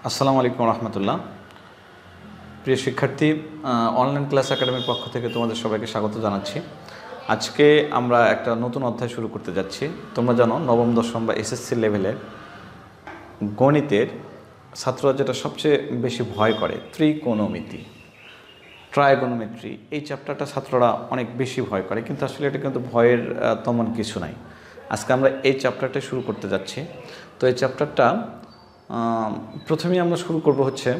আসসালামু আলাইকুম রহমতুল্লাহ। প্রিয় শিক্ষার্থী, অনলাইন ক্লাস একাডেমির পক্ষ থেকে তোমাদের সবাইকে স্বাগত জানাচ্ছি। আজকে আমরা একটা নতুন অধ্যায় শুরু করতে যাচ্ছি। তোমরা জানো নবম দশম বা এসএসসি লেভেলের গণিতের ছাত্ররা যেটা সবচেয়ে বেশি ভয় করে ত্রিকোণমিতি, ট্রাইগোনোমেট্রি, এই চ্যাপ্টারটা ছাত্ররা অনেক বেশি ভয় করে, কিন্তু আসলে এটা কিন্তু ভয়ের তেমন কিছু নাই। আজকে আমরা এই চ্যাপ্টারটা শুরু করতে যাচ্ছি। তো এই চ্যাপ্টারটা প্রথমেই আমরা শুরু করব হচ্ছে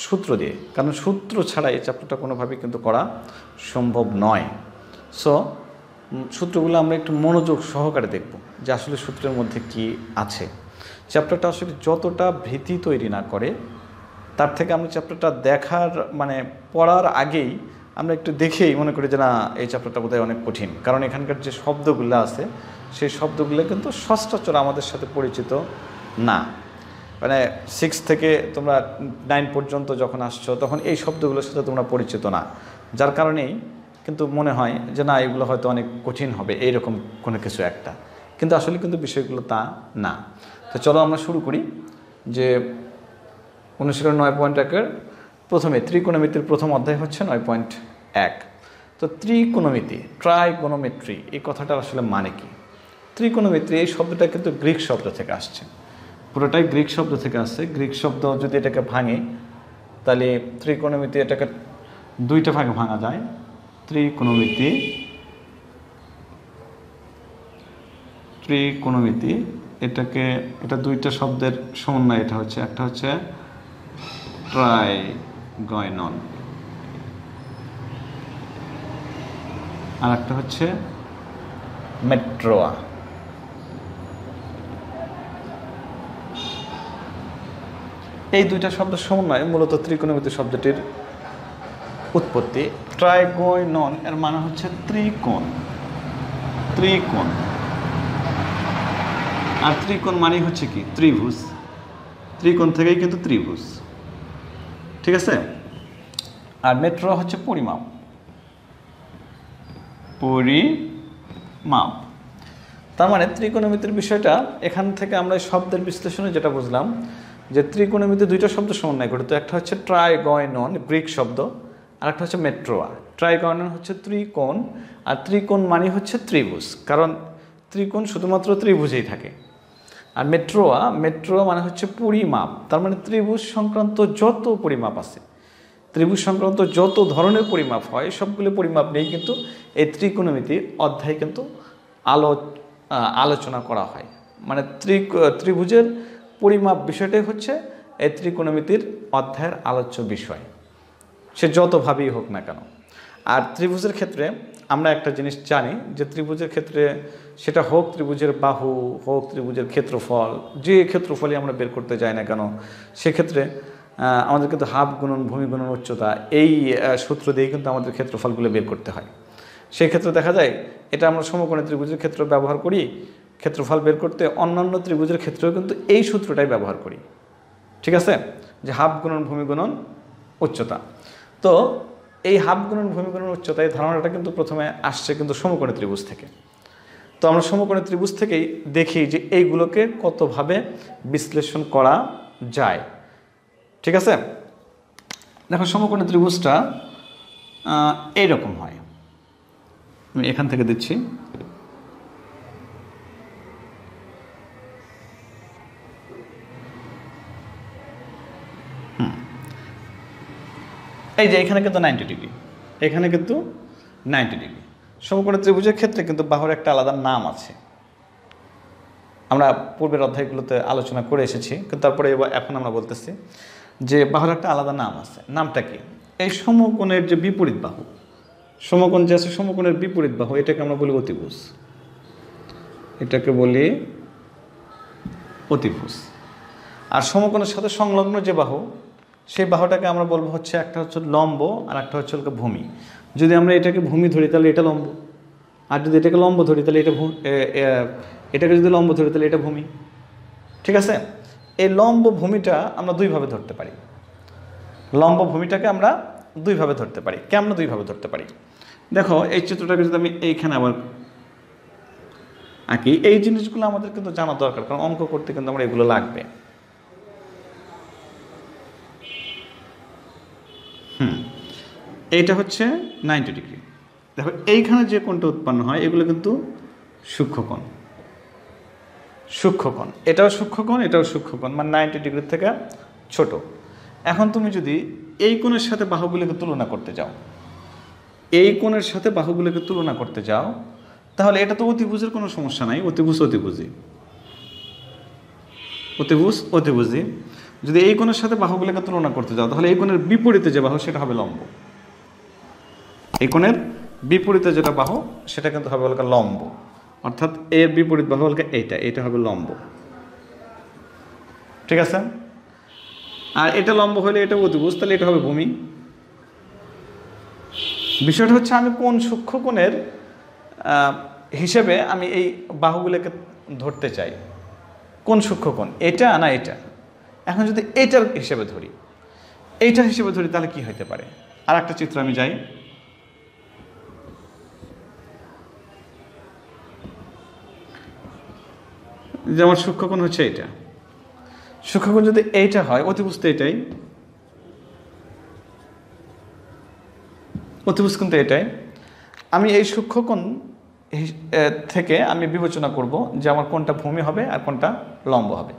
সূত্র দিয়ে, কারণ সূত্র ছাড়া এই চ্যাপ্টারটা কোনোভাবেই কিন্তু করা সম্ভব নয়। সো সূত্রগুলো আমরা একটু মনোযোগ সহকারে দেখব যে আসলে সূত্রের মধ্যে কি আছে। চ্যাপ্টারটা আসলে যতটা ভীতি তৈরি না করে, তার থেকে আমরা চ্যাপ্টারটা দেখার পড়ার আগেই আমরা একটু দেখেই মনে করি যে না, এই চ্যাপ্টারটা বোধহয় অনেক কঠিন, কারণ এখানকার যে শব্দগুলো আছে সেই শব্দগুলো কিন্তু সচরাচর আমাদের সাথে পরিচিত না। 6 থেকে তোমরা 9 পর্যন্ত যখন আসছো তখন এই শব্দগুলোর সাথে তোমরা পরিচিত না, যার কারণেই কিন্তু মনে হয় যে না, এগুলো হয়তো অনেক কঠিন হবে, এইরকম কোনো কিছু একটা, কিন্তু আসলে কিন্তু বিষয়গুলো তা না। তো চলো আমরা শুরু করি। যে অনুশীলন 9.1-এর প্রথমে ত্রিকোণমিতির প্রথম অধ্যায় হচ্ছে 9.1। তো ত্রিকোণমিতি, ট্রাইগোনোমেট্রি, এই কথাটার আসলে মানে কি? ত্রিকোণমিতি এই শব্দটা কিন্তু গ্রিক শব্দ থেকে আসছে, পুরোটাই গ্রিক শব্দ থেকে আসছে। গ্রিক শব্দ যদি এটাকে ভাঙে তাহলে ত্রিকোণমিতি এটাকে দুইটা ভাগে ভাঙা যায়। ত্রিকোণমিতি, ত্রিকোণমিতি এটা দুইটা শব্দের সমন্বয়। এটা হচ্ছে, একটা হচ্ছে ট্রাইগয়নন আর একটা হচ্ছে মেট্রোয়া। এই দুইটা শব্দের সমন্বয়ে মূলত ত্রিকোণমিতি শব্দটির উৎপত্তি। ট্রাইগয়নন এর মানে হচ্ছে ত্রিকোণ, ত্রিকোণ। আর ত্রিকোণ মানে হচ্ছে কি? ত্রিভুজ। ত্রিকোণ থেকেই কিন্তু ত্রিভুজ, ঠিক আছে। আর মেট্রো হচ্ছে পরিমাপ, পরিমাপ। তার মানে ত্রিকোণমিতির বিষয়টা এখান থেকে আমরা শব্দের বিশ্লেষণে যেটা বুঝলাম যে ত্রিকোণমিতি দুইটা শব্দ সমন্বয় করে। তো একটা হচ্ছে ট্রাইগয়নন, গ্রিক শব্দ, আর একটা হচ্ছে মেট্রোয়া। ট্রাইগয়নন হচ্ছে ত্রিকোণ, আর ত্রিকোণ মানে হচ্ছে ত্রিভুজ, কারণ ত্রিকোণ শুধুমাত্র ত্রিভুজেই থাকে। আর মেট্রোয়া মানে হচ্ছে পরিমাপ। তার মানে ত্রিভুজ সংক্রান্ত যত পরিমাপ আছে, ত্রিভুজ সংক্রান্ত যত ধরনের পরিমাপ হয়, সবগুলো পরিমাপ নিয়েই কিন্তু এই ত্রিকোণমিতির অধ্যায় কিন্তু আলোচনা করা হয়। মানে ত্রিভুজের পরিমাপ বিষয়টাই হচ্ছে এই ত্রিকোণমিতির অধ্যায়ের আলোচ্য বিষয়, সে যতভাবেই হোক না কেন। আর ত্রিভুজের ক্ষেত্রে আমরা একটা জিনিস জানি যে ত্রিভুজের ক্ষেত্রে, সেটা হোক ত্রিভুজের বাহু, হোক ত্রিভুজের ক্ষেত্রফল, যে ক্ষেত্রফলই আমরা বের করতে যাই না কেন, সেক্ষেত্রে আমাদের কিন্তু হাফ গুণন ভূমি গুণন উচ্চতা, এই সূত্র দিয়েই কিন্তু আমাদের ক্ষেত্রফলগুলো বের করতে হয়। সেই ক্ষেত্রে দেখা যায় এটা আমরা সমকোণী ত্রিভুজের ক্ষেত্রে ব্যবহার করি ক্ষেত্রফল বের করতে, অন্যান্য ত্রিভুজের ক্ষেত্রেও কিন্তু এই সূত্রটাই ব্যবহার করি, ঠিক আছে, যে হাফ গুণন ভূমি গুণন উচ্চতা। তো এই হাফ গুণন ভূমি গুণন উচ্চতা, এই ধারণাটা কিন্তু প্রথমে আসছে কিন্তু সমকোণী ত্রিভুজ থেকে। তো আমরা সমকোণী ত্রিভুজ থেকেই দেখি যে এইগুলোকে কতভাবে বিশ্লেষণ করা যায়, ঠিক আছে। দেখো সমকোণী ত্রিভুজটা এইরকম হয়। আমি এখান থেকে দিচ্ছি। এই যে এখানে কিন্তু 90 ডিগ্রি, এখানে কিন্তু 90 ডিগ্রি। সমকোণী ত্রিভুজের ক্ষেত্রে কিন্তু বাহুর একটা আলাদা নাম আছে, আমরা পূর্বের অধ্যায়গুলোতে আলোচনা করে এসেছি, কিন্তু তারপরে এখন আমরা বলতেছি যে বাহুর একটা আলাদা নাম আছে। নামটা কি? এই সমকোণের যে বিপরীত বাহু, সমকোণ যে আছে, সমকোণের বিপরীত বাহু, এটাকে আমরা বলি অতিভুজ। এটাকে বলি অতিভুজ। আর সমকোণের সাথে সংলগ্ন যে বাহু, সেই বাহুটাকে আমরা বলবো হচ্ছে, একটা হচ্ছে লম্ব আর একটা হচ্ছে ভূমি। যদি আমরা এটাকে ভূমি ধরি তাহলে এটা লম্ব, আর যদি এটাকে লম্ব ধরি তাহলে এটাকে যদি লম্ব ধরি তাহলে এটা ভূমি, ঠিক আছে। এই লম্ব ভূমিটা আমরা দুইভাবে ধরতে পারি। লম্ব ভূমিটাকে আমরা দুইভাবে ধরতে পারি। কেমন দুইভাবে ধরতে পারি? দেখো এই চিত্রটাকে যদি আমি এইখানে আবার আঁকি, এই জিনিসগুলো আমাদের কিন্তু জানা দরকার, কারণ অঙ্ক করতে কিন্তু আমরা এগুলো লাগবে। এইটা হচ্ছে 90 ডিগ্রি। দেখো এইখানে যে কোণটা উৎপন্ন হয় এগুলো কিন্তু সূক্ষ্মকোণ, সূক্ষ্মকোণ, এটাও সূক্ষ্মকোণ, এটাও সূক্ষ্মকোণ, মানে 90 ডিগ্রির থেকে ছোট। এখন তুমি যদি এই কোণের সাথে বাহুগুলোকে তুলনা করতে যাও, এই কোণের সাথে বাহুগুলোকে তুলনা করতে যাও, তাহলে এটা তো অতিভুজের কোনো সমস্যা নাই, অতিভুজ অতিভুজি, অতিভুজ অতিভুজি। যদি এই কোণের সাথে বাহুগুলোকে তুলনা করতে যাও তাহলে এই কোণের বিপরীতে যে বাহু সেটা হবে লম্ব, এই কোণের বিপরীতে যেটা বাহু সেটা কিন্তু হবে বলকা লম্ব, অর্থাৎ এর বিপরীত বাহু বলকা এইটা, এটা হবে লম্ব, ঠিক আছে। আর এটা লম্ব হলে এটা অতিভুজ, তাহলে এটা হবে ভূমি। বিষয়টা হচ্ছে আমি কোন সূক্ষ্মকোণের হিসেবে আমি এই বাহুগুলোকে ধরতে চাই, কোন সূক্ষ্মকোণ, এটা না এটা। এখন যদি এইটার হিসেবে ধরি, এইটার হিসেবে ধরি তাহলে কি হতে পারে? আর একটা চিত্র আমি যাই, যেমন সূক্ষ্মকোণ হচ্ছে এইটা, সূক্ষ্মকোণ যদি এইটা হয়, অতিভুজ তো এটাই, অতিভুজ কিন্তু এটাই। আমি এই সূক্ষ্মকোণ থেকে আমি বিবেচনা করব যে আমার কোনটা ভূমি হবে আর কোনটা লম্ব হবে।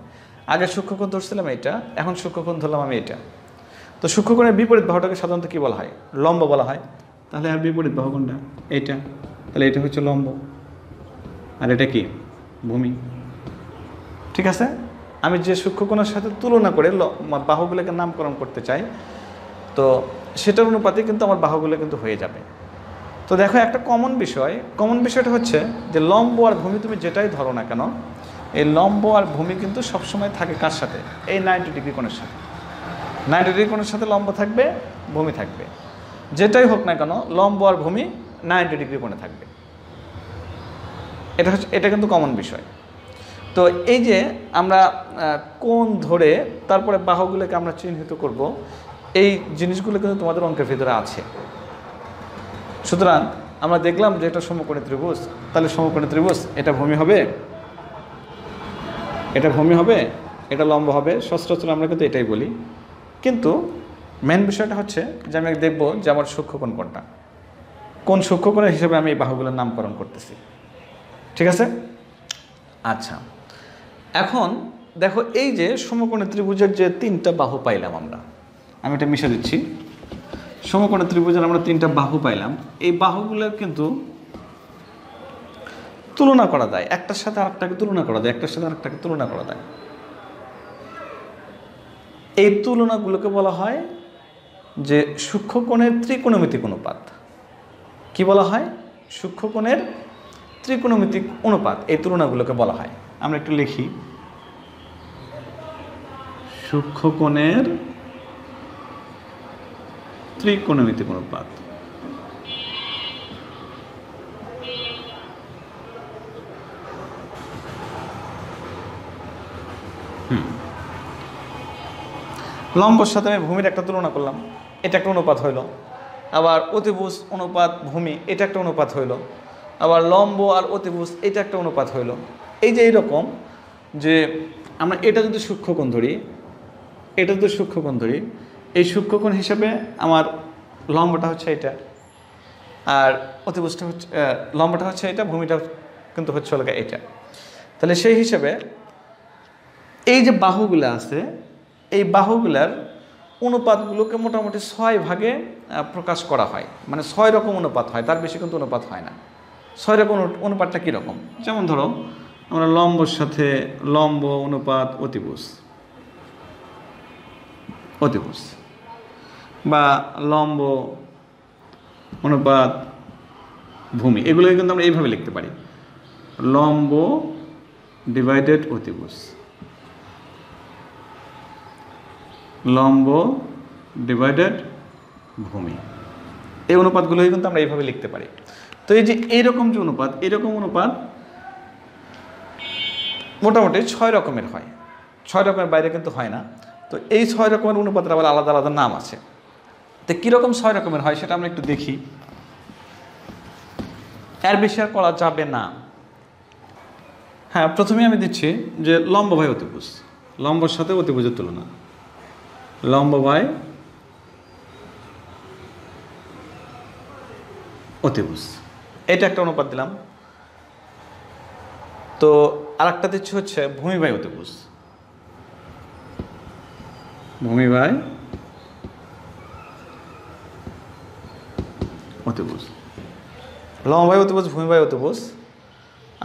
আগে সূক্ষ্মকোণ ধরছিলাম এটা, এখন সূক্ষ্মকোণ ধরলাম আমি এটা। তো সূক্ষ্মকোণের বিপরীত বাহুটাকে সাধারণত কী বলা হয়? লম্ব বলা হয়। তাহলে আর বিপরীত বাহু কোনটা? এইটা, তাহলে এটা হচ্ছে লম্ব আর এটা কি? ভূমি, ঠিক আছে। আমি যে সূক্ষ্মকোণের সাথে তুলনা করে বাহুগুলোকে নামকরণ করতে চাই, তো সেটার অনুপাতে কিন্তু আমার বাহুগুলো কিন্তু হয়ে যাবে। তো দেখো একটা কমন বিষয়, কমন বিষয়টা হচ্ছে যে লম্ব আর ভূমি তুমি যেটাই ধরো না কেন, এই লম্ব আর ভূমি কিন্তু সবসময় থাকে কার সাথে? এই 90 ডিগ্রি কোণের সাথে। 90 ডিগ্রি কোণের সাথে লম্ব থাকবে, ভূমি থাকবে, যেটাই হোক না কেন লম্ব আর ভূমি 90 ডিগ্রি কোণে থাকবে। এটা হচ্ছে, এটা কিন্তু কমন বিষয়। তো এই যে আমরা কোণ ধরে তারপরে বাহুগুলোকে আমরা চিহ্নিত করব, এই জিনিসগুলো কিন্তু তোমাদের অঙ্কের ভিতরে আছে। সুতরাং আমরা দেখলাম যে এটা সমকোণী ত্রিভুজ, তাহলে সমকোণী ত্রিভুজ, এটা ভূমি হবে, এটা ভূমি হবে, এটা লম্ব হবে, সচরাচর আমরা কিন্তু এটাই বলি। কিন্তু মেন বিষয়টা হচ্ছে যে আমি দেখব যে আমার সূক্ষ্মকোণ কোনটা, কোন সূক্ষ্মকোণের হিসেবে আমি এই বাহুগুলোর নামকরণ করতেছি, ঠিক আছে। আচ্ছা, এখন দেখো এই যে সমকোণী ত্রিভুজের যে 3টা বাহু পাইলাম আমরা, আমি এটা মিশে দিচ্ছি, সমকোণী ত্রিভুজের আমরা 3টা বাহু পাইলাম, এই বাহুগুলোর কিন্তু তুলনা করা যায়, একটার সাথে আরেকটাকে তুলনা করা যায়, একটার সাথে আরেকটাকে তুলনা করা যায়। এই তুলনাগুলোকে বলা হয় যে সূক্ষ্মকোণের ত্রিকোণমিতিক অনুপাত। কি বলা হয়? সূক্ষ্মকোণের ত্রিকোণমিতিক অনুপাত, এই তুলনাগুলোকে বলা হয়। আমরা একটু লিখি, সূক্ষ্মকোণের ত্রিকোণমিতিক অনুপাত। লম্বর সাথে আমি ভূমির একটা তুলনা করলাম, এটা একটা অনুপাত হইল। আবার অতিভুজ অনুপাত ভূমি, এটা একটা অনুপাত হইল। আবার লম্ব আর অতিভুজ, এটা একটা অনুপাত হইল। এই যে এইরকম যে আমরা এটা যদি সূক্ষ্মকোণ ধরি, এটা যদি সূক্ষ্মকোণ ধরি, এই সূক্ষ্মকোণ হিসাবে আমার লম্বটা হচ্ছে এটা, আর অতিভুজটা হচ্ছে, লম্বটা হচ্ছে এটা, ভূমিটা কিন্তু হচ্ছে হলো এটা। তাহলে সেই হিসেবে এই যে বাহুগুলো আছে, এই বাহুগুলার অনুপাতগুলোকে মোটামুটি 6 ভাগে প্রকাশ করা হয়, মানে 6 রকম অনুপাত হয়, তার বেশি কিন্তু অনুপাত হয় না। 6 রকম অনুপাতটা কীরকম? যেমন ধরো আমরা লম্বর সাথে লম্ব অনুপাত অতিভুজ, অতিভুজ, বা লম্ব অনুপাত ভূমি, এগুলোকে কিন্তু আমরা এইভাবে লিখতে পারি, লম্ব ডিভাইডেড অতিভুজ, লম্ব ডিভাইডেড ভূমি, এই অনুপাতগুলোই কিন্তু আমরা এইভাবে লিখতে পারি। তো এই যে এইরকম যে অনুপাত, এইরকম অনুপাত মোটামুটি 6 রকমের হয়, 6 রকমের বাইরে কিন্তু হয় না। তো এই 6 রকমের অনুপাতের আবার আলাদা আলাদা নাম আছে। তো কীরকম 6 রকমের হয় সেটা আমরা একটু দেখি, এর বেশি আর করা যাবে না। হ্যাঁ, প্রথমে আমি দিচ্ছি যে লম্ব বাই অতিভুজ, লম্বর সাথে অতিভুজের তুলনা, লম্ব বাই অতিভুজ। এটা একটা অনুপাত দিলাম। তো আরেকটা দিচ্ছি হচ্ছে ভূমি বাই অতিভুজ। ভূমি বাই অতিভুজ, লম্ব বাই অতিভুজ, ভূমি বাই অতিভুজ।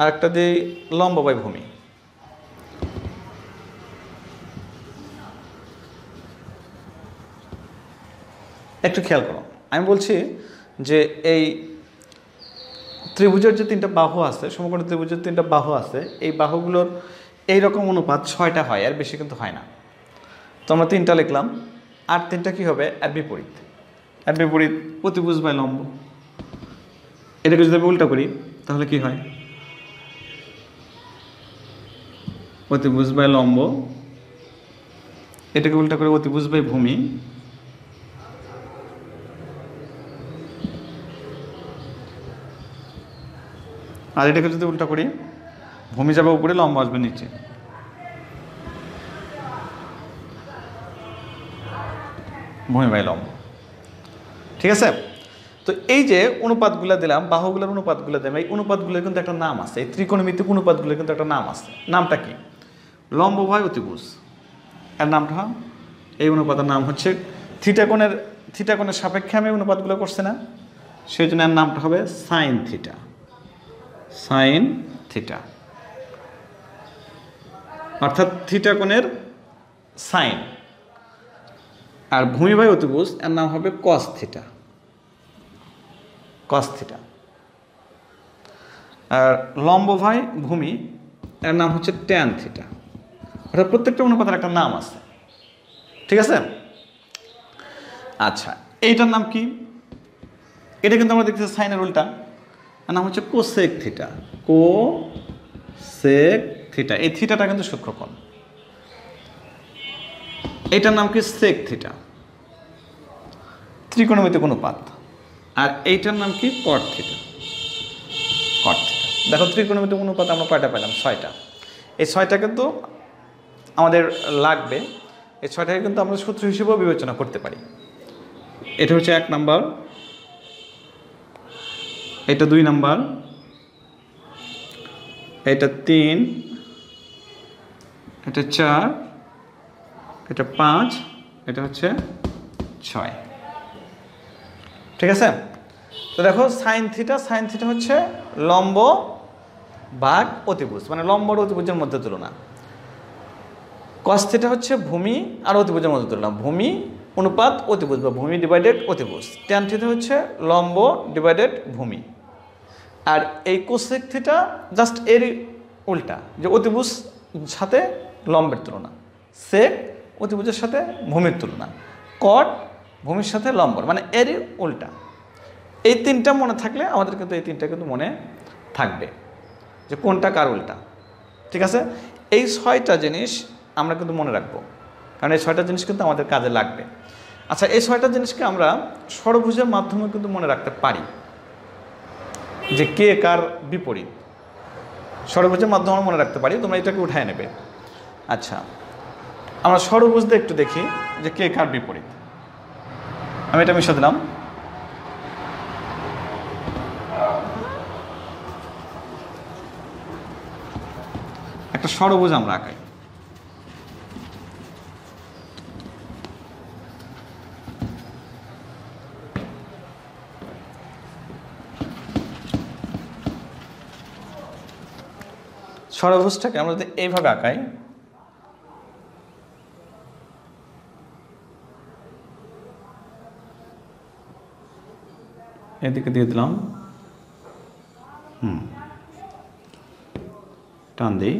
আর একটা দিই লম্ব বাই ভূমি। একটু খেয়াল করো, আমি বলছি যে এই ত্রিভুজের যে 3টা বাহু আছে, সমকোণ ত্রিভুজের 3টা বাহু আছে, এই বাহুগুলোর এইরকম অনুপাত 6টা হয়, আর বেশি কিন্তু হয় না। তো আমরা 3টা লিখলাম, আর 3টা কী হবে? আর বিপরীত। আর বিপরীত অতিভুজ বাই লম্ব। এটাকে যদি আমি উল্টা করি তাহলে কি হয়? অতিভুজ বাই লম্ব। এটাকে উল্টা করে অতিভুজ বাই ভূমি। আর এটাকে যদি উল্টা করি, ভূমি যাবে উপরে, লম্ব আসবে নিচে। ভূমি বাই লম্ব। ঠিক আছে? তো এই যে অনুপাতগুলো দিলাম, বাহুগুলোর অনুপাতগুলো দিলাম, এই অনুপাতগুলোর কিন্তু একটা নাম আছে। এই ত্রিকোণমিতিক অনুপাতগুলোর কিন্তু একটা নাম আছে। নামটা কি? লম্ব বাই অতিভুজ। এর নামটা, এই অনুপাতের নাম হচ্ছে থিটা কোণের সাপেক্ষে আমি অনুপাতগুলো করছি না, সেই জন্য এর নামটা হবে সাইন থিটা। সাইন থিটা, অর্থাৎ থিটা কোণের সাইন। আর ভূমি বাই অতিভুজ এর নাম হবে কস থিটা। Cos theta. আর লম্ব বাই ভূমি এর নাম হচ্ছে ট্যান থিটা। অর্থাৎ প্রত্যেকটা অনুপাতের একটা নাম আছে। ঠিক আছে? আচ্ছা, এইটার নাম কি? এটা কিন্তু আমরা দেখতেছি সাইনের উল্টা। এর নাম হচ্ছে কোসেক থিটা। Cosec theta. এই থিটাটা কিন্তু সূক্ষ্মকোণ। এইটার নাম কি? Sec theta. ত্রিকোণমিতিক অনুপাত। আর এইটার নাম কি? Cot theta. Cot theta. দেখো ত্রিকোণমিতিক অনুপাত আমরা কয়টা পেলাম? 6টা। এই 6টা কিন্তু আমাদের লাগবে। এই 6টাকে কিন্তু আমরা সূত্র হিসেবেও বিবেচনা করতে পারি। এটা হচ্ছে 1 নাম্বার, এটা 2 নাম্বার, এটা 3, এটা 4, এটা 5, এটা হচ্ছে 6। ঠিক আছে? তো দেখো সাইন থিটা হচ্ছে লম্ব ভাগ অতিভুজ, মানে লম্ব আর অতিভুজের মধ্যে তুলনা। কস থিটা হচ্ছে ভূমি আর অতিভুজের মধ্যে তুলনা। ভূমি অনুপাত অতিভুজ বা ভূমি ডিভাইডেড অতিভুজ। ট্যান থিটা হচ্ছে লম্ব ডিভাইডেড ভূমি। আর এই কোসেক থিটা জাস্ট এর উল্টা, যে অতিভুজ সাথে লম্বের তুলনা, সেক অতিভুজের সাথে ভূমির তুলনা, কট ভূমির সাথে লম্বর, মানে এরই উল্টা। এই 3টা মনে থাকলে আমাদের কিন্তু এই 3টা কিন্তু মনে থাকবে যে কোনটা কার উল্টা। ঠিক আছে? এই 6টা জিনিস আমরা কিন্তু মনে রাখবো, কারণ এই 6টা জিনিস কিন্তু আমাদের কাজে লাগবে। আচ্ছা, এই 6টা জিনিসকে আমরা ষড়ভুজের মাধ্যমে কিন্তু মনে রাখতে পারি, যে কে কার বিপরীত। ষড়ভুজের মাধ্যমে আমরা মনে রাখতে পারি, তোমরা এটাকে উঠায় নেবে। আচ্ছা, আমরা ষড়ভুজ দিয়ে একটু দেখি যে কে কার বিপরীত। আমি এটা মিশে দিলাম। একটা ষড়ভুজ আমরা আঁকাই। ষড়ভুজটাকে আমরা যদি এইভাবে আঁকাই, এদিকে দিয়ে দিলাম, টান দিই,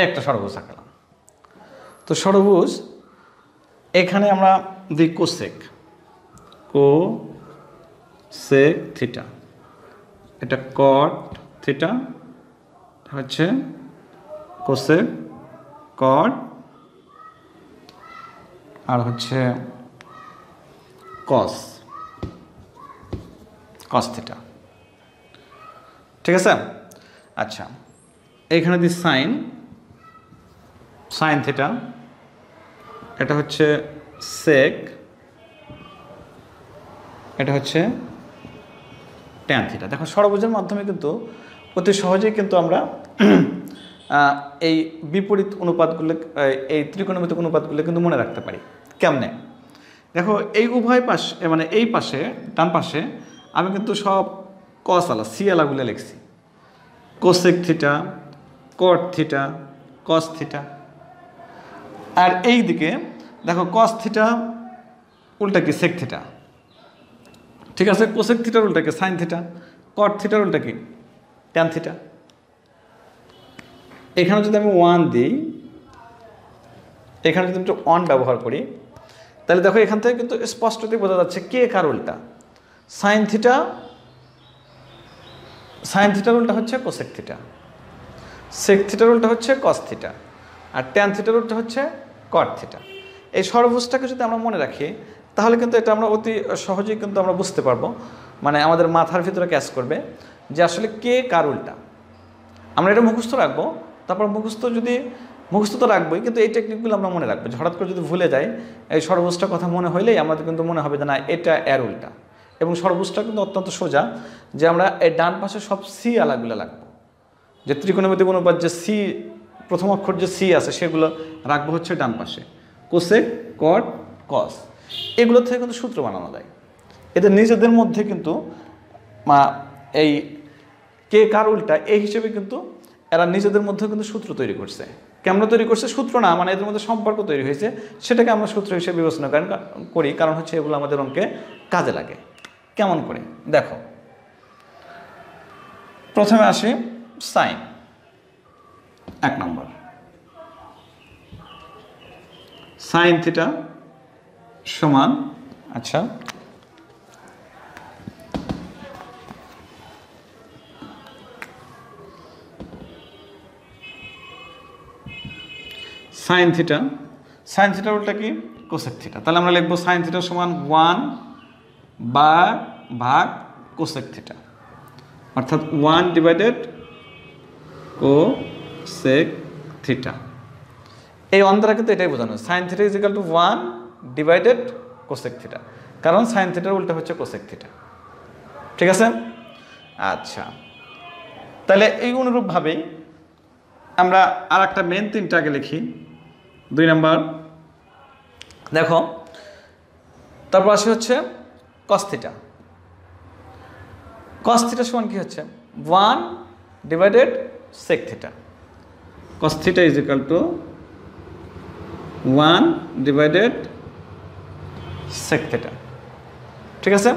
একটা ষড়ভুজ আঁকলাম। তো ষড়ভুজ এখানে আমরা দিই কোসেক থিটা, এটা কট থিটা হচ্ছে কোসেক কট, আর হচ্ছে কস থিটা। ঠিক আছে? আচ্ছা, এইখানে দিই সাইন থিটা, এটা হচ্ছে সেক, এটা হচ্ছে ট্যান থিটা। দেখো ষড়ভুজের মাধ্যমে কিন্তু অতি সহজেই কিন্তু আমরা এই বিপরীত অনুপাতগুলো, এই ত্রিকোণমিতিক অনুপাতগুলো কিন্তু মনে রাখতে পারি। কেমনে? দেখো এই উভয় পাশে, মানে এই পাশে ডান পাশে আমি কিন্তু সব কস আলা সি আলাগুলো লিখছি, cosec theta, cot theta, cos theta. আর এই দিকে দেখো কস থিটা উল্টা কি সেক থিটা, ঠিক আছে? কোসেক থিটার উল্টা কি সাইন থিটা, কট থিটার উল্টা কি ট্যান থিটা। এখানে যদি আমি 1 দিই, এখানে যদি একটু 1 ব্যবহার করি, তাহলে দেখো এখান থেকে কিন্তু স্পষ্টতই বোঝা যাচ্ছে কে কার উল্টা। সাইন থিটার উল্টা হচ্ছে কোসেক থিটা, সেক থিটার উল্টা হচ্ছে কস থিটা, আর ট্যান থিটার উল্টা হচ্ছে কট থিটা। এই ষড়ভুজটাকে যদি আমরা মনে রাখি, তাহলে কিন্তু এটা আমরা অতি সহজেই কিন্তু আমরা বুঝতে পারবো, মানে আমাদের মাথার ভিতরে ক্যাচ করবে যে আসলে কে কার উল্টা। আমরা এটা মুখস্থ রাখবো, তারপর মুখস্থ তো রাখবোই, কিন্তু এই টেকনিকগুলো আমরা মনে রাখবো। হঠাৎ করে যদি ভুলে যাই, এই ষড়ভুজটার কথা মনে হইলেই আমাদের কিন্তু মনে হবে যে না, এটা এর উল্টা। এবং ষড়ভুজটা কিন্তু অত্যন্ত সোজা, যে আমরা এই ডান পাশে সব সি আলাগুলো রাখবো, যে ত্রিকোণমিতিক অনুপাত যে সি, প্রথম অক্ষর যে সি আছে সেগুলো রাখবো হচ্ছে ডান পাশে, কোসেক, কট, কস। এগুলো থেকে কিন্তু সূত্র বানানো যায়। এদের নিজেদের মধ্যে কিন্তু এই কে কার উল্টা এই হিসেবে কিন্তু এরা নিজেদের মধ্যে কিন্তু সূত্র তৈরি করছে। কেমন তৈরি করছে? সূত্র না, মানে এদের মধ্যে সম্পর্ক তৈরি হয়েছে, সেটাকে আমরা সূত্র হিসেবে বিবেচনা করি, কারণ হচ্ছে এগুলো আমাদের অঙ্কে কাজে লাগে। কেমন করে দেখো, প্রথমে আসি সাইন, 1 নম্বর সাইন থিটা সমান, আচ্ছা সাইন থিটার উল্টা কি কোসেক থিটা। তাহলে আমরা লিখবো সাইন থিটা সমান 1 ভাগ কোসেক থিটা, অর্থাৎ 1 ডিভাইডেড কোসেক থিটা। এই অন্তরা কিন্তু এটাই বোঝানো, sine theta is equal to 1 divided cosec theta, কারণ সাইন থিটার উল্টা হচ্ছে কোসেক থিটা। ঠিক আছে? আচ্ছা, তাহলে এই অনুরূপভাবেই আমরা আর একটা মেন 3টা আগে লিখি। 2 নম্বর দেখো, তারপর আসে হচ্ছে কস থিটা। কস থিটা সমান কি হচ্ছে 1 divided sec theta. Cos theta is equal to 1 divided sec theta. ঠিক আছে?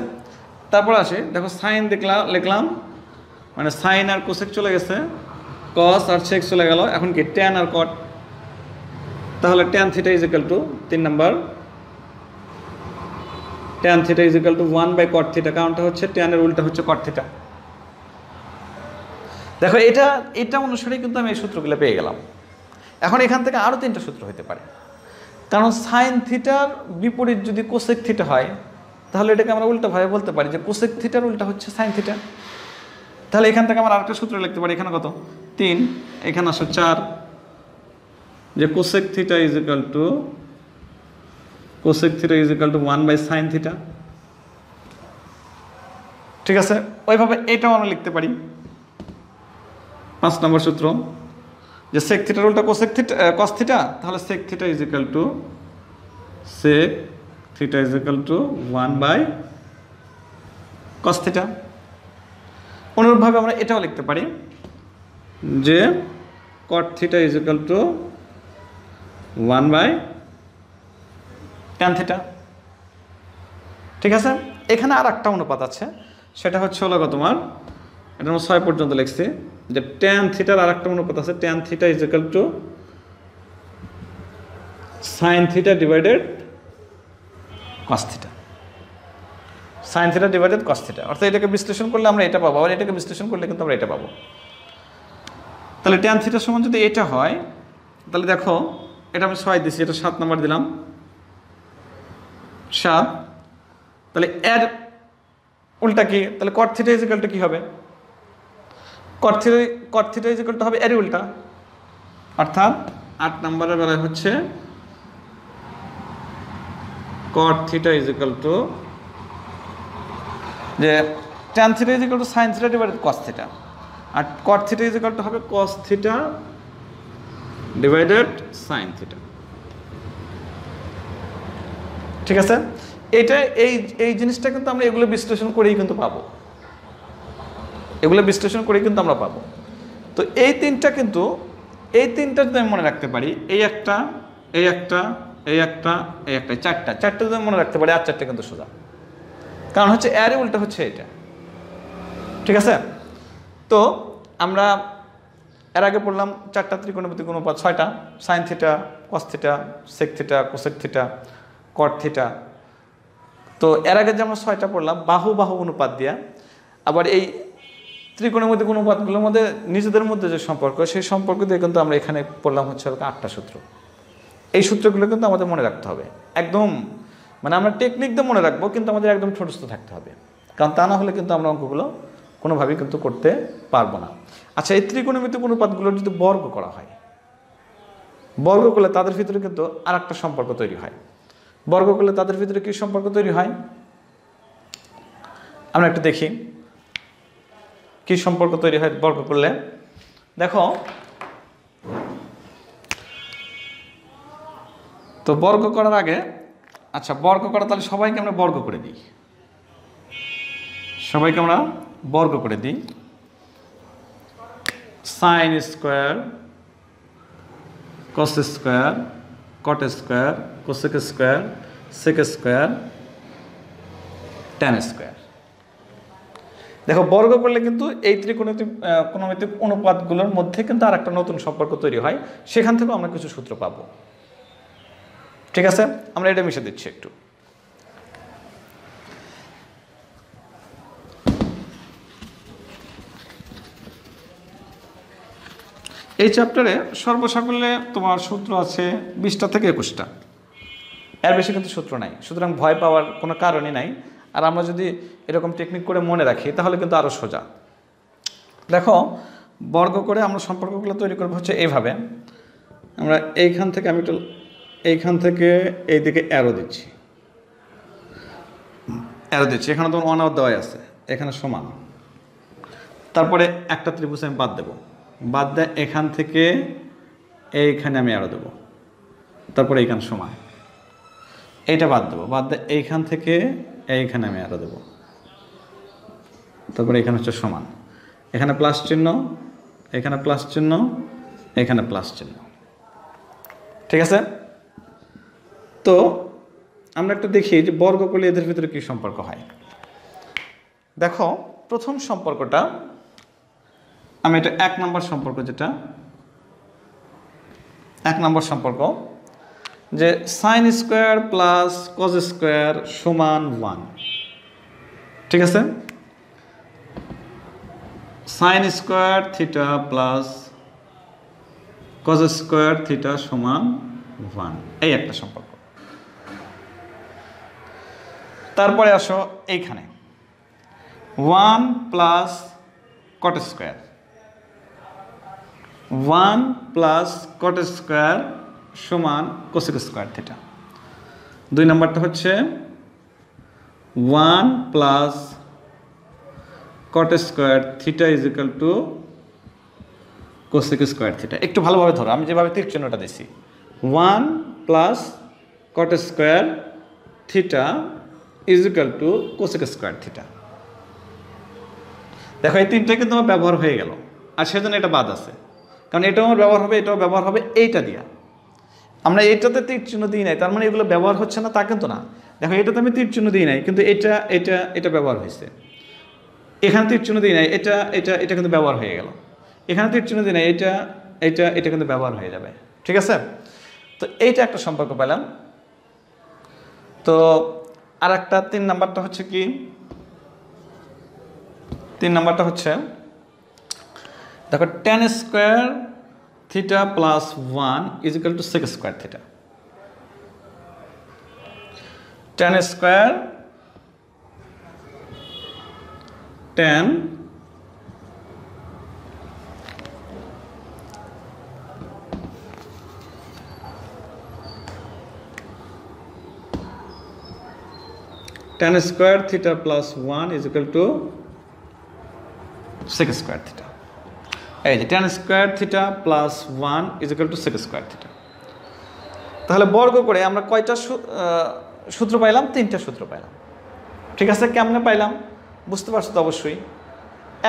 তারপর আসে দেখো সাইন লিখলাম, মানে সাইন আর কোসেক চলে গেছে, কস আর সেক চলে গেল, এখন কি ট্যান আর কট। তাহলে tan theta is equal to 3 number, tan theta is equal to 1 by cot theta, কারণটা হচ্ছে ট্যানের উল্টা হচ্ছে কট থিটা। দেখো এটা অনুসারে কিন্তু আমি এই সূত্রগুলো পেয়ে গেলাম। এখন এখান থেকে আরও 3টা সূত্র হতে পারে, কারণ সাইন থিটার বিপরীত যদি কোসেক থিটা হয়, তাহলে এটাকে আমরা উল্টাভাবে বলতে পারি যে কোসেক থিটার উল্টা হচ্ছে সাইন থিটা। তাহলে এখান থেকে আমরা আরেকটা সূত্র লিখতে পারি, এখানে কত 3, এখানে আসো 4, যে cosec theta is equal to 1 by sine theta. ঠিক আছে? ওইভাবে এটাও আমরা লিখতে পারি। 5 নম্বর সূত্র, যে সেক থিটার উল্টা কস থিটা, তাহলে sec theta is equal to 1 by cos theta. অনুরূপভাবে আমরা এটাও লিখতে পারি যে cot theta is equal to 1 by tan theta. ঠিক আছে? এখানে আর একটা অনুপাত আছে, সেটা হচ্ছে হলো তোমার, এটা আমরা 6 পর্যন্ত লিখছি, যে ট্যান থিটার আর একটা অনুপাত আছে, tan theta is equal two sine theta divided cos theta. Sine theta divided cos theta, অর্থাৎ এটাকে বিশ্লেষণ করলে আমরা এটা পাবো, আর এটাকে বিশ্লেষণ করলে কিন্তু আমরা এটা পাবো। তাহলে ট্যান থিটার সমান যদি এটা হয়, তাহলে দেখো এটা আমি 6 দিচ্ছি, এটা 7 নম্বর দিলাম, 7। তাহলে এর উল্টা কি? তাহলে কট থিটা ইজ ইকুয়াল টু কি হবে? cot theta is equal to হবে এরই উল্টা, অর্থাৎ 8 নম্বরের বেলায় হচ্ছে cot theta is equal to যে tan theta is equal to sin theta divided cos theta, আর cot theta is equal to হবে cos theta divided sin theta। ঠিক আছে, এটা এই জিনিসটা কিন্তু আমরা এগুলো বিশ্লেষণ করেই কিন্তু পাবো, এগুলো বিশ্লেষণ করেই কিন্তু আমরা পাবো। তো এই তিনটা যদি আমি মনে রাখতে পারি, এই একটা চারটা যদি মনে রাখতে পারি, আর চারটা কিন্তু সোজা, কারণ হচ্ছে এরই উল্টা হচ্ছে এটা। ঠিক আছে, তো আমরা এর আগে পড়লাম 4টা ত্রিকোণমিতিক অনুপাত, 6টা sine theta, cos theta, sec theta, cosec theta, cot theta. তো এর আগে যে আমরা 6টা পড়লাম বাহু অনুপাত দিয়া, আবার এই ত্রিকোণমিতিক অনুপাতগুলোর মধ্যে নিজেদের মধ্যে যে সম্পর্ক, সেই সম্পর্ক দিয়ে কিন্তু আমরা এখানে পড়লাম হচ্ছে 8টা সূত্র। এই সূত্রগুলো কিন্তু আমাদের মনে রাখতে হবে একদম, মানে আমরা টেকনিক দিয়ে মনে রাখবো, কিন্তু আমাদের একদম ছোটস্থ থাকতে হবে, কারণ তা না হলে কিন্তু আমরা অঙ্কগুলো কোনোভাবেই কিন্তু করতে পারবো না। আচ্ছা, এই ত্রিকোণমিতিক অনুপাতগুলোর যদি বর্গ করা হয়, বর্গ করলে তাদের ভিতরে কিন্তু আর একটা সম্পর্ক তৈরি হয়। বর্গ করলে তাদের ভিতরে কি সম্পর্ক তৈরি হয় আমরা একটু দেখি, কি সম্পর্ক তৈরি হয় বর্গ করলে। দেখো, তো বর্গ করার আগে, আচ্ছা বর্গ করা তাহলে সবাইকে আমরা বর্গ করে দিই, sine square, cos square, cot square, cosec square, sec square, tan square. দেখো, বর্গ করলে কিন্তু এই ত্রিকোণমিতিক অনুপাতগুলোর মধ্যে কিন্তু আর একটা নতুন সম্পর্ক তৈরি হয়, সেখান থেকেও আমরা কিছু সূত্র পাবো। ঠিক আছে, আমরা এটা মিশে দিচ্ছি একটু। এই চ্যাপ্টারে সর্বসাকল্যে তোমার সূত্র আছে 20টা থেকে 21টা, এর বেশি কিন্তু সূত্র নাই, সুতরাং ভয় পাওয়ার কোনো কারণই নাই। আর আমরা যদি এরকম টেকনিক করে মনে রাখি তাহলে কিন্তু আরও সোজা। দেখো, বর্গ করে আমরা সম্পর্কগুলো তৈরি করবো হচ্ছে এইভাবে। আমরা এইখান থেকে এই দিকে অ্যারো দিচ্ছি, এখানে তোমার অনার দেওয়াই আছে, এখানে সমান। তারপরে একটা ত্রিভুজ আমি বাদ দেবো, বাদ দেয় এখান থেকে এইখানে আমি অ্যারো দেবো, তারপরে এইখানে সমান, এইটা বাদ দেবো, বাদ দেয় এইখান থেকে এইখানে আমি অ্যারো দেবো, তারপরে এখানে হচ্ছে সমান, এখানে প্লাস চিহ্ন, এখানে প্লাস চিহ্ন, এখানে প্লাস চিহ্ন। ঠিক আছে, তো আমরা একটু দেখি যে বর্গ করলে এদের ভিতরে কি সম্পর্ক হয়। দেখো, প্রথম সম্পর্কটা আমি এটা 1 নম্বর সম্পর্ক, যেটা 1 নম্বর সম্পর্ক, যে sine square plus cos square সমান 1। ঠিক আছে, sign square theta plus cos square theta সমান 1, এই একটা সম্পর্ক। তারপরে আসো এইখানে 1 plus cot square, 1 plus cot square সমান কোসেক স্কোয়ার থিটা। 2 নম্বরটা হচ্ছে 1 plus cot square theta is equal two cosec square theta. একটু ভালোভাবে ধরো, আমি যেভাবে তীর চিহ্নটা দিচ্ছি, 1 plus cot square theta is equal two cosec square theta. দেখো, এই তিনটা কিন্তু আমার ব্যবহার হয়ে গেল, আর সেজন্য এটা বাদ আছে, কারণ এটাও আমার ব্যবহার হবে, এটাও ব্যবহার হবে, এইটা দিয়া। আমরা এইটাতে তীর চিহ্ন দিই নাই, তার মানে এগুলো ব্যবহার হচ্ছে না তা কিন্তু না। দেখো, এটাতে আমি তীর চিহ্ন দিই নাই, কিন্তু এটা ব্যবহার হয়েছে। এখানে তীর চিহ্ন দিই নাই, এটা কিন্তু ব্যবহার হয়ে গেল। এখানে তীর চিহ্ন দিই নাই, এটা কিন্তু ব্যবহার হয়ে যাবে। ঠিক আছে, তো এইটা একটা সম্পর্ক পেলাম। তো আর একটা 3 নাম্বারটা হচ্ছে কি, 3 নাম্বারটা হচ্ছে দেখো, tan square theta plus 1 is equal to sec square theta. tan square, tan tan square theta plus 1 is equal to sec square theta. এই যে tan square theta plus 1 is equal to sec square theta. তাহলে বর্গ করে আমরা কয়টা সূত্র পাইলাম? 3টা সূত্র পাইলাম। ঠিক আছে, কেমনে পাইলাম বুঝতে পারছো তো অবশ্যই।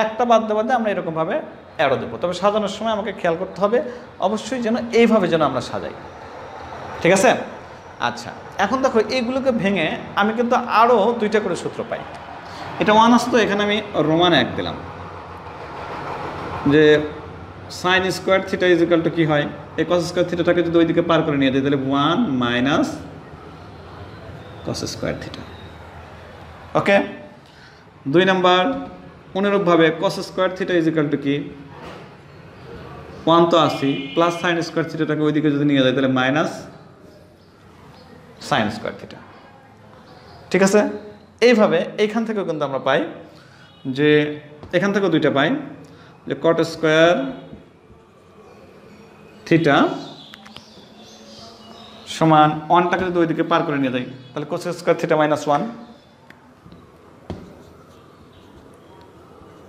একটা বাদে বাদে আমরা এরকমভাবে অ্যারো দেবো, তবে সাজানোর সময় আমাকে খেয়াল করতে হবে অবশ্যই যেন এইভাবে যেন আমরা সাজাই। ঠিক আছে, আচ্ছা এখন দেখো এইগুলোকে ভেঙে আমি কিন্তু আরও 2টা করে সূত্র পাই। এটা 1 আসতো, এখানে আমি রোমান 1 দিলাম যে sine square theta is equal to কী হয়, এই কস স্কোয়ার থিটাটাকে যদি ওইদিকে পার করে নিয়ে দিই তাহলে 1 মাইনাস কস স্কোয়ার থিটা। ওকে, 2 নাম্বার অনুরূপভাবে cos square theta is equal two কি 1 তো আসি, প্লাস সাইন স্কোয়ার থিটাটাকে ওইদিকে যদি নিয়ে যায় তাহলে মাইনাস সাইন স্কোয়ার থিটা। ঠিক আছে, এইভাবে এইখান থেকেও কিন্তু আমরা পাই যে এখান থেকেও 2টা পাই যে কট স্কোয়ার থিটা সমান 1টাকে যদি ওইদিকে পার করে নিয়ে যাই তাহলে cos square theta minus 1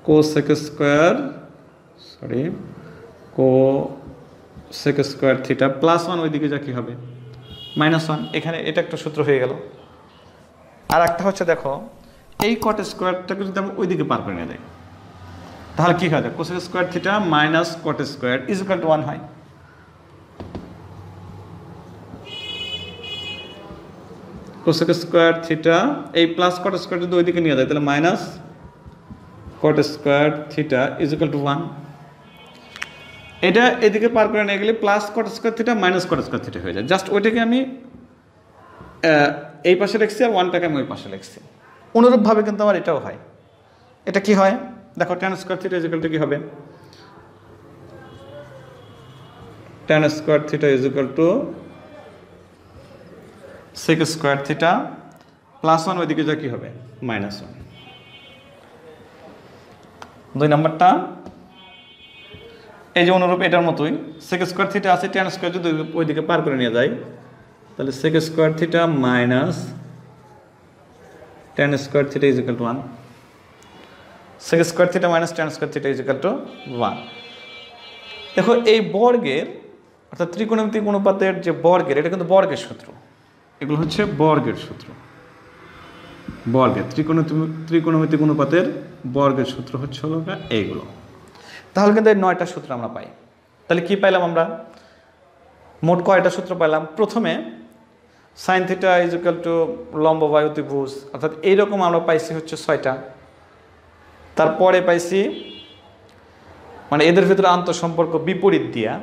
cosec square theta plus 1 ওইদিকে যা কি হবে -1। এখানে এটা একটা সূত্র হয়ে গেল। আর একটা হচ্ছে দেখো এই কট স্কোয়ারটাকে যদি আমরা ওইদিকে পার করে নিয়ে যাই তাহলে কি হয়, cosec square theta minus cot square is equal to 1 হয়। কোসেক স্কোয়ার থিটা এই প্লাস কট স্কোয়ার যদি ওইদিকে নিয়ে যায় তাহলে minus cot square theta is equal to 1। এটা এদিকে পার করে নিয়ে গেলে plus cot square theta minus cot square theta হয়ে যায়। জাস্ট ওইটাকে আমি এই পাশে লিখছি আর 1টাকে আমি ওই পাশে লিখছি। অনুরূপভাবে কিন্তু আমার এটাও হয়। এটা কি হয় দেখো, tan square theta is equal two কি হবে, tan square theta is equal to sec square theta plus 1 ওইদিকে যা কি হবে -1। 2 নাম্বারটা এই যে অনুরূপ এটার মতোই sec স্কোয়ার থিটা আছে, tan স্কোয়ার যদি ওইদিকে পার করে নিয়ে যায় তাহলে sec square theta minus tan square theta is equal to 1। sec square theta minus tan square theta is equal to 1। দেখো এই বর্গের অর্থাৎ ত্রিকোণমিতিক অনুপাতের যে বর্গের, এটা কিন্তু বর্গের সূত্র, এগুলো হচ্ছে বর্গের সূত্র। বর্গের ত্রিকোণমিতিক অনুপাতের বর্গের সূত্র হচ্ছে হলো এইগুলো। তাহলে কিন্তু এই 9টা সূত্র আমরা পাই। তাহলে কি পাইলাম আমরা, মোট কয়টা সূত্র পাইলাম? প্রথমে sine theta is equal two লম্ব বাই অতিভুজ, অর্থাৎ এইরকম আমরা পাইছি হচ্ছে 6টা। তারপরে পাইছি মানে এদের ভিতরে আন্তঃসম্পর্ক বিপরীত দিয়া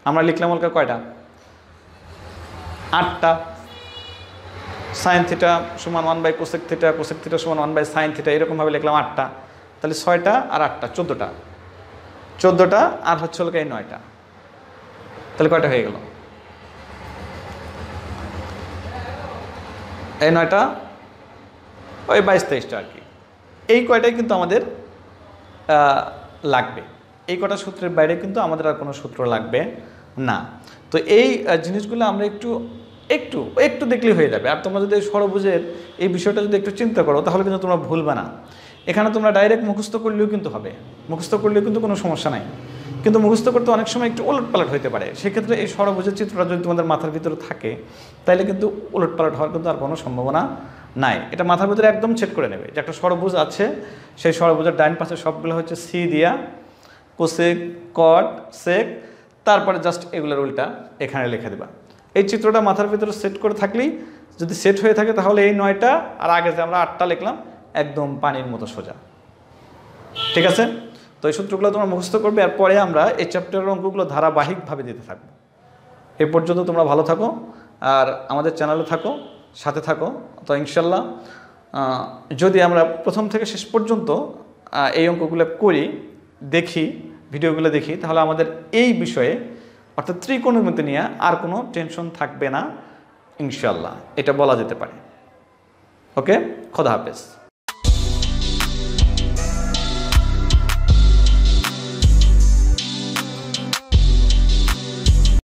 আমরা লিখলাম অলকা কয়টা, 8টা। সাইন থিটা সমান 1 by cosec theta, cosec theta সমান 1 বাই সাইন থিটা, এরকমভাবে লিখলাম 8টা। তাহলে 6টা আর 8টা 14টা আর হচ্ছে হলো এই 9টা। তাহলে কয়টা হয়ে গেল, এই 9টা ওই 22-23টা আর কি। এই কয়টাই কিন্তু আমাদের লাগবে। এই কটা সূত্রের বাইরে কিন্তু আমাদের আর কোনো সূত্র লাগবে না। তো এই জিনিসগুলো আমরা একটু দেখলেই হয়ে যাবে। আর তোমরা যদি ষড়ভুজের এই বিষয়টা যদি একটু চিন্তা করো তাহলে কিন্তু তোমরা ভুলবে না। এখানে তোমরা ডাইরেক্ট মুখস্থ করলেও কিন্তু হবে, মুখস্থ করলেও কিন্তু কোনো সমস্যা নাই, কিন্তু মুখস্থ করতে অনেক সময় একটু ওলটপালট হতে পারে। সেক্ষেত্রে এই ষড়ভুজের চিত্রটা যদি তোমাদের মাথার ভিতরে থাকে তাহলে কিন্তু ওলটপালট হওয়ার কিন্তু আর কোনো সম্ভাবনা নাই। এটা মাথার ভিতরে একদম সেট করে নেবে যে একটা ষড়ভুজ আছে, সেই ষড়ভুজের ডাইন পাশে সবগুলো হচ্ছে সি দিয়া, কোসেক, কট, সেক, তারপরে জাস্ট এগুলোর উল্টা এখানে লিখে দেবা। এই চিত্রটা মাথার ভিতরে সেট করে থাকলেই, যদি সেট হয়ে থাকে তাহলে এই 9টা আর আগে যে আমরা 8টা লিখলাম একদম পানির মতো সোজা। ঠিক আছে, তো এই সূত্রগুলো তোমরা মুখস্থ করবে। আর পরে আমরা এই চ্যাপ্টারের অঙ্কগুলো ধারাবাহিকভাবে দিতে থাকবো। এই পর্যন্ত তোমরা ভালো থাকো আর আমাদের চ্যানেলে থাকো, সাথে থাকো। তো ইনশাল্লাহ যদি আমরা প্রথম থেকে শেষ পর্যন্ত এই অঙ্কগুলো করি, দেখি, ভিডিওগুলো দেখি, তাহলে আমাদের এই বিষয়ে অর্থাৎ ত্রিকোণমিতি নিয়ে আর কোনো টেনশন থাকবে না ইনশাল্লাহ, এটা বলা যেতে পারে। ওকে, খোদা হাফেজ।